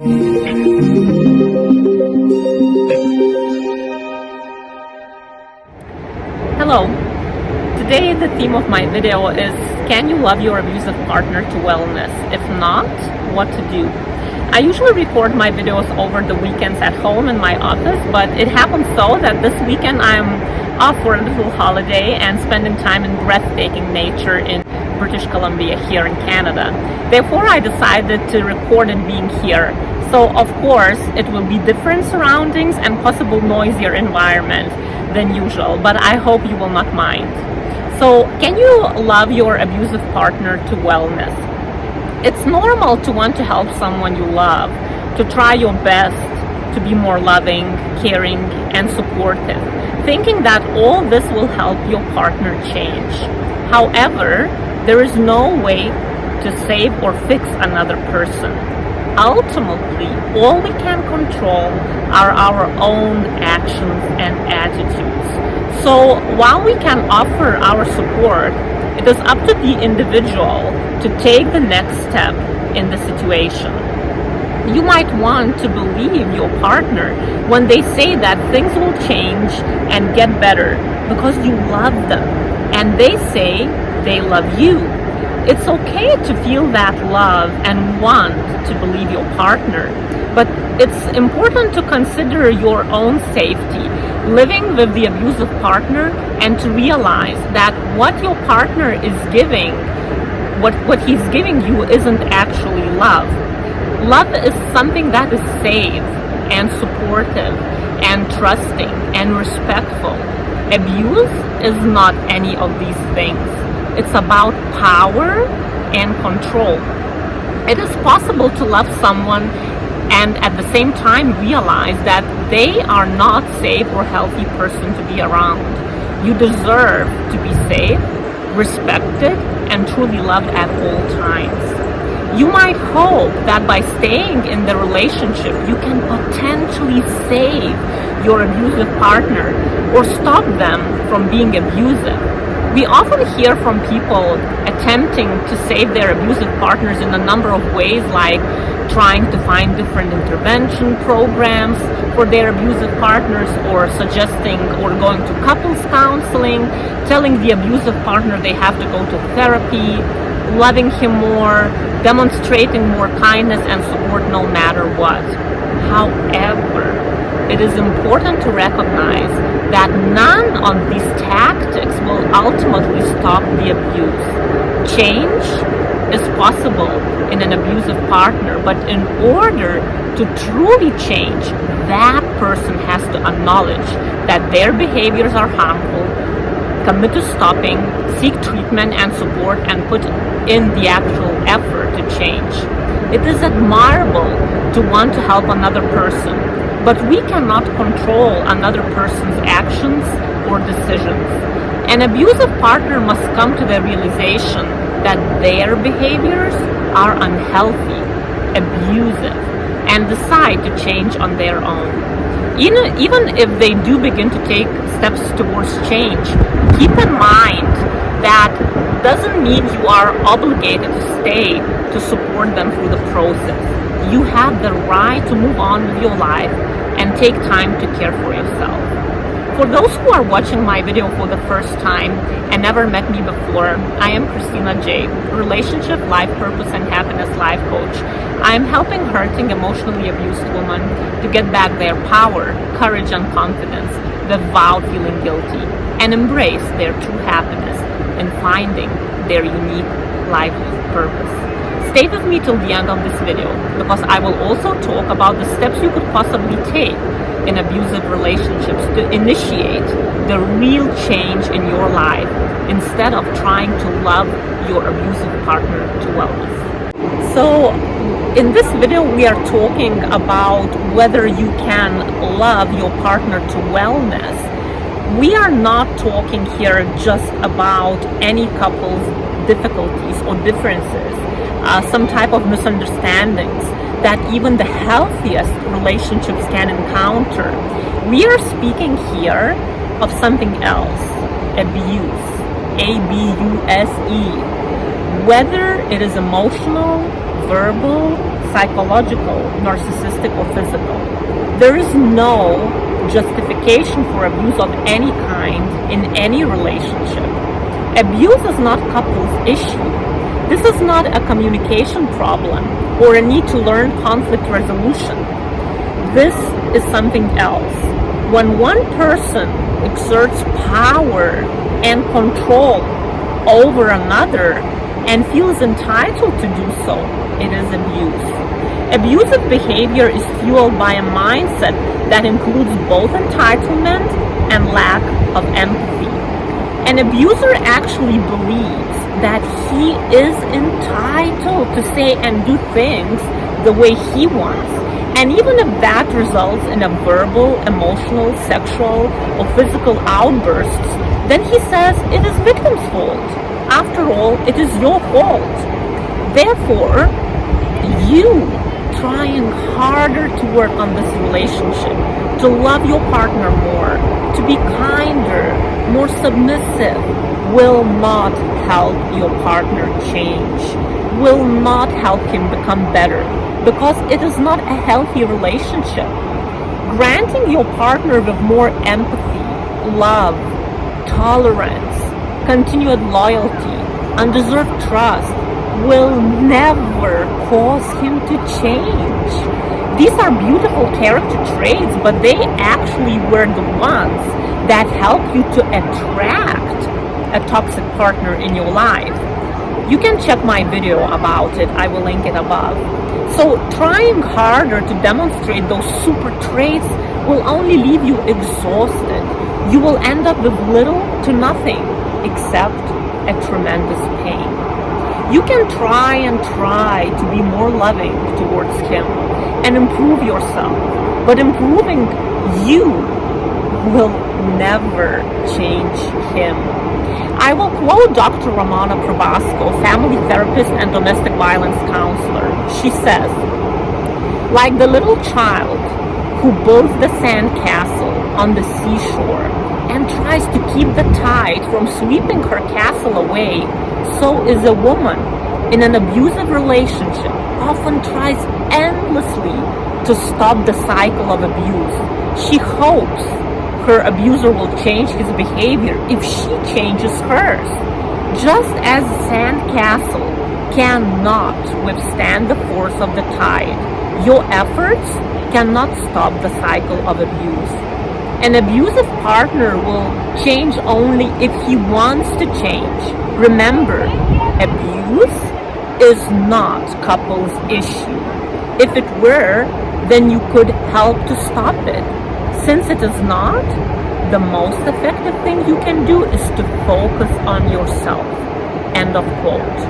Hello. Today the theme of my video is, can you love your abusive partner to wellness? If not, what to do? I usually record my videos over the weekends at home in my office, but it happens so that this weekend I'm off for a little holiday and spending time in breathtaking nature in British Columbia here in Canada. Therefore, I decided to record it being here. So of course, it will be different surroundings and possible noisier environment than usual, but I hope you will not mind. So, can you love your abusive partner to wellness? It's normal to want to help someone you love, to try your best to be more loving, caring, and supportive, thinking that all this will help your partner change. However, there is no way to save or fix another person. Ultimately, all we can control are our own actions and attitudes. So while we can offer our support, it is up to the individual to take the next step in the situation. You might want to believe your partner when they say that things will change and get better because you love them and they say they love you. It's okay to feel that love and want to believe your partner, but it's important to consider your own safety living with the abusive partner and to realize that what your partner is giving, what he's giving you isn't actually love. Love is something that is safe and supportive and trusting and respectful. Abuse is not any of these things. It's about power and control. It is possible to love someone and at the same time realize that they are not safe or healthy person to be around. You deserve to be safe, respected, and truly loved at all times. You might hope that by staying in the relationship, you can potentially save your abusive partner or stop them from being abusive. We often hear from people attempting to save their abusive partners in a number of ways, like trying to find different intervention programs for their abusive partners, or suggesting or going to couples counseling, telling the abusive partner they have to go to therapy, loving him more, demonstrating more kindness and support no matter what. However, it is important to recognize that none of these tactics will ultimately stop the abuse. Change is possible in an abusive partner, but in order to truly change, that person has to acknowledge that their behaviors are harmful, commit to stopping, seek treatment and support, and put in the actual effort to change. It is admirable to want to help another person, but we cannot control another person's actions or decisions. An abusive partner must come to the realization that their behaviors are unhealthy, abusive, and decide to change on their own. Even if they do begin to take steps towards change, keep in mind that doesn't mean you are obligated to stay to support them through the process. You have the right to move on with your life and take time to care for yourself. For those who are watching my video for the first time and never met me before, I am Christina J, relationship, life purpose, and happiness life coach. I am helping hurting, emotionally abused women to get back their power, courage, and confidence without feeling guilty, and embrace their true happiness in finding their unique life purpose. Stay with me till the end of this video, because I will also talk about the steps you could possibly take in abusive relationships to initiate the real change in your life instead of trying to love your abusive partner to wellness. So in this video we are talking about whether you can love your partner to wellness. We are not talking here just about any couple's difficulties or differences, some type of misunderstandings that even the healthiest relationships can encounter. We are speaking here of something else, abuse, A-B-U-S-E. Whether it is emotional, verbal, psychological, narcissistic, or physical. There is no justification for abuse of any kind in any relationship. Abuse is not couples' issue. This is not a communication problem or a need to learn conflict resolution. This is something else. When one person exerts power and control over another and feels entitled to do so, it is abuse. Abusive behavior is fueled by a mindset that includes both entitlement and lack of empathy. An abuser actually believes that he is entitled to say and do things the way he wants. And even if that results in a verbal, emotional, sexual, or physical outbursts, then he says it is victim's fault. After all, it is your fault. Therefore, you trying harder to work on this relationship, to love your partner more, to be kinder, more submissive, will not help your partner change, will not help him become better, because it is not a healthy relationship. Granting your partner with more empathy, love, tolerance, continued loyalty, undeserved trust will never cause him to change. These are beautiful character traits, but they actually were the ones that help you to attract a toxic partner in your life. You can check my video about it. I will link it above. So trying harder to demonstrate those super traits will only leave you exhausted. You will end up with little to nothing except a tremendous pain. You can try to be more loving towards him and improve yourself, but improving you will never change him. I will quote Dr. Romana Probasco, family therapist and domestic violence counselor. She says, like the little child who builds the sand castle on the seashore and tries to keep the tide from sweeping her castle away, so is a woman in an abusive relationship often tries endlessly to stop the cycle of abuse. She hopes her abuser will change his behavior if she changes hers. Just as a sand castle cannot withstand the force of the tide, your efforts cannot stop the cycle of abuse. An abusive partner will change only if he wants to change. Remember, abuse is not couples' issue. If it were, then you could help to stop it. Since it is not, the most effective thing you can do is to focus on yourself. End of quote.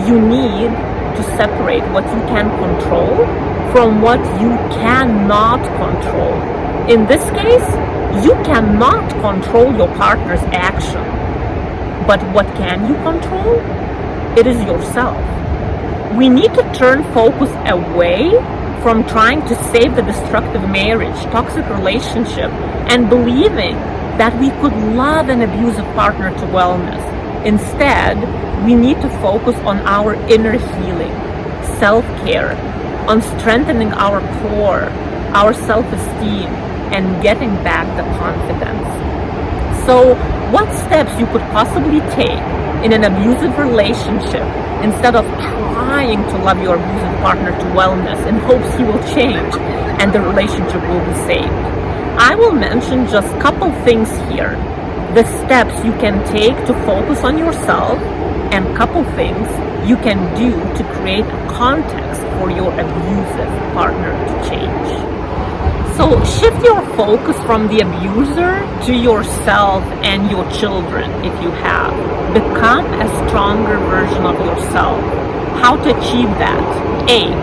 You need to separate what you can control from what you cannot control. In this case, you cannot control your partner's action. But what can you control? It is yourself. We need to turn focus away from trying to save the destructive marriage, toxic relationship, and believing that we could love an abusive partner to wellness. Instead, we need to focus on our inner healing, self-care, on strengthening our core, our self-esteem, and getting back the confidence. So, what steps you could possibly take in an abusive relationship instead of trying to love your abusive partner to wellness in hopes he will change and the relationship will be saved? I will mention just a couple things here. The steps you can take to focus on yourself and a couple things you can do to create a context for your abusive partner to change. So shift your focus from the abuser to yourself and your children if you have. Become a stronger version of yourself. How to achieve that? A.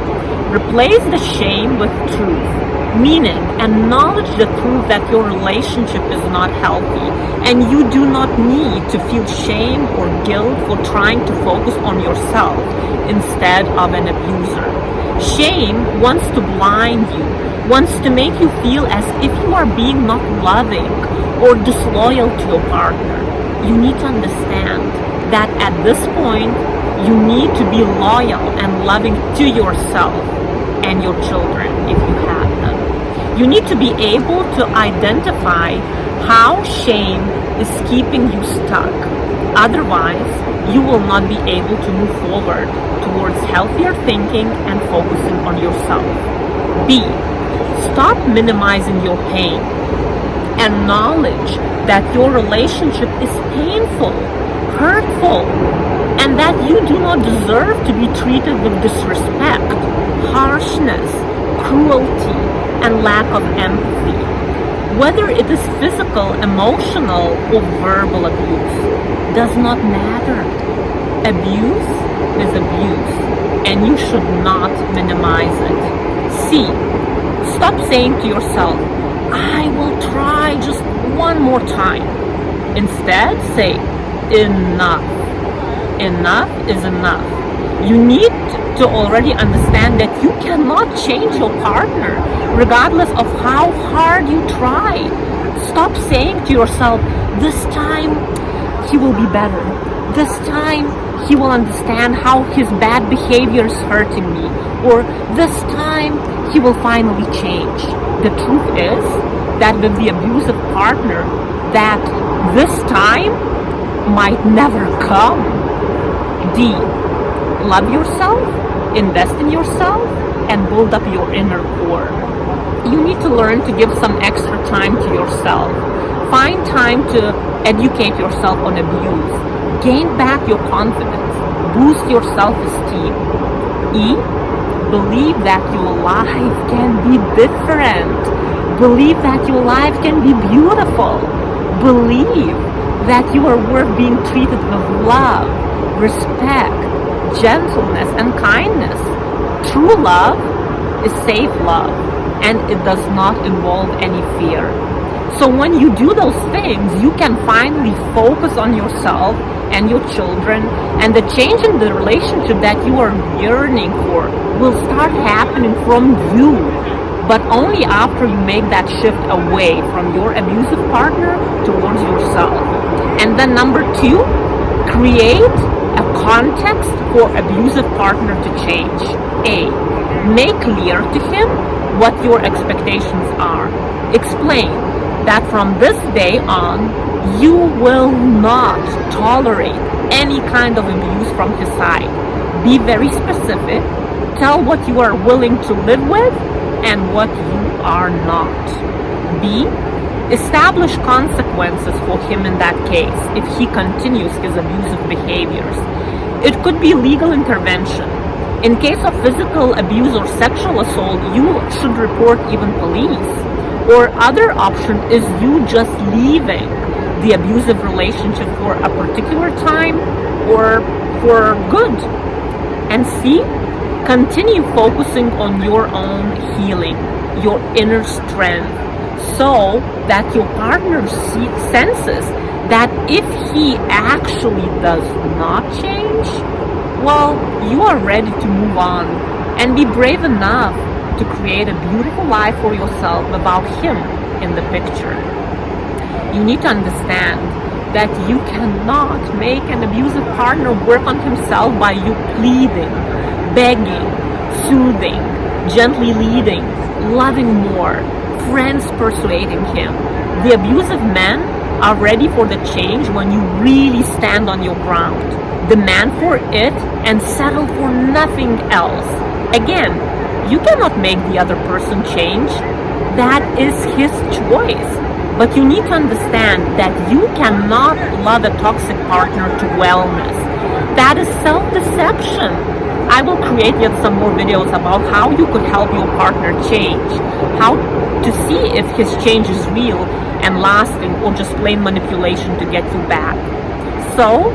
Replace the shame with truth. Meaning, acknowledge the truth that your relationship is not healthy and you do not need to feel shame or guilt for trying to focus on yourself instead of an abuser. Shame wants to blind you, wants to make you feel as if you are being not loving or disloyal to your partner. You need to understand that at this point, You need to be loyal and loving to yourself and your children if you have them. You need to be able to identify how shame is keeping you stuck. Otherwise, you will not be able to move forward towards healthier thinking and focusing on yourself. B. Stop minimizing your pain. Acknowledge that your relationship is painful, hurtful, and that you do not deserve to be treated with disrespect, harshness, cruelty, and lack of empathy. Whether it is physical, emotional, or verbal abuse does not matter. Abuse is abuse, and you should not minimize it. C. Stop saying to yourself, I will try just one more time. Instead, say, enough. Enough is enough. You need to already understand that you cannot change your partner regardless of how hard you try. Stop saying to yourself, this time he will be better. This time he will understand how his bad behavior is hurting me. Or this time he will finally change. The truth is that with the abusive partner, that this time might never come. D. Love yourself, invest in yourself, and build up your inner core. You need to learn to give some extra time to yourself. Find time to educate yourself on abuse. Gain back your confidence. Boost your self-esteem. E. Believe that your life can be different. Believe that your life can be beautiful. Believe that you are worth being treated with love, respect, gentleness, and kindness. True love is safe love, and it does not involve any fear. So when you do those things, you can finally focus on yourself and your children, and the change in the relationship that you are yearning for will start happening from you, but only after you make that shift away from your abusive partner towards yourself. And then number 2, create a context for abusive partner to change. A. Make clear to him what your expectations are. Explain that from this day on, you will not tolerate any kind of abuse from his side. Be very specific. Tell what you are willing to live with and what you are not. B. Establish consequences for him in that case if he continues his abusive behaviors. It could be legal intervention. In case of physical abuse or sexual assault, you should report even police. Or other option is you just leaving the abusive relationship for a particular time or for good. And C, continue focusing on your own healing, your inner strength, so that your partner senses that if he actually does not change, well, you are ready to move on and be brave enough to create a beautiful life for yourself without him in the picture. You need to understand that you cannot make an abusive partner work on himself by you pleading, begging, soothing, gently leading, loving more, friends persuading him. The abusive men are ready for the change when you really stand on your ground, demand for it, and settle for nothing else. Again, you cannot make the other person change. That is his choice. But you need to understand that you cannot love a toxic partner to wellness. That is self-deception. I will create yet some more videos about how you could help your partner change, how to see if his change is real and lasting or just plain manipulation to get you back. So,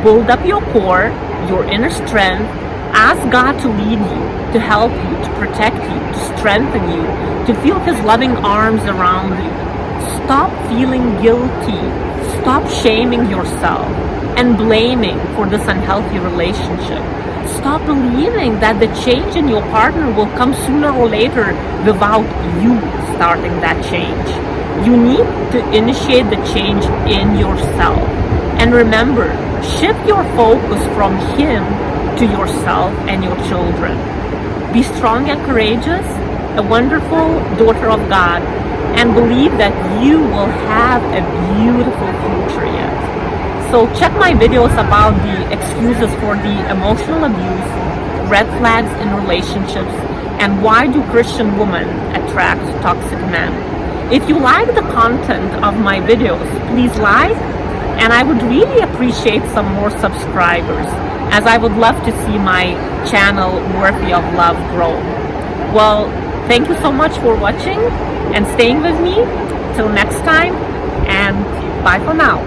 build up your core, your inner strength, ask God to lead you, to help you, to protect you, to strengthen you, to feel his loving arms around you. Stop feeling guilty. Stop shaming yourself and blaming for this unhealthy relationship. Stop believing that the change in your partner will come sooner or later without you starting that change. You need to initiate the change in yourself. And remember, shift your focus from him to yourself and your children. Be strong and courageous, a wonderful daughter of God, and believe that you will have a beautiful future yet. So check my videos about the excuses for the emotional abuse, red flags in relationships, and why do Christian women attract toxic men. If you like the content of my videos, please like, and I would really appreciate some more subscribers, as I would love to see my channel Worthy of Love grow. Well, thank you so much for watching and staying with me. Till next time, and bye for now.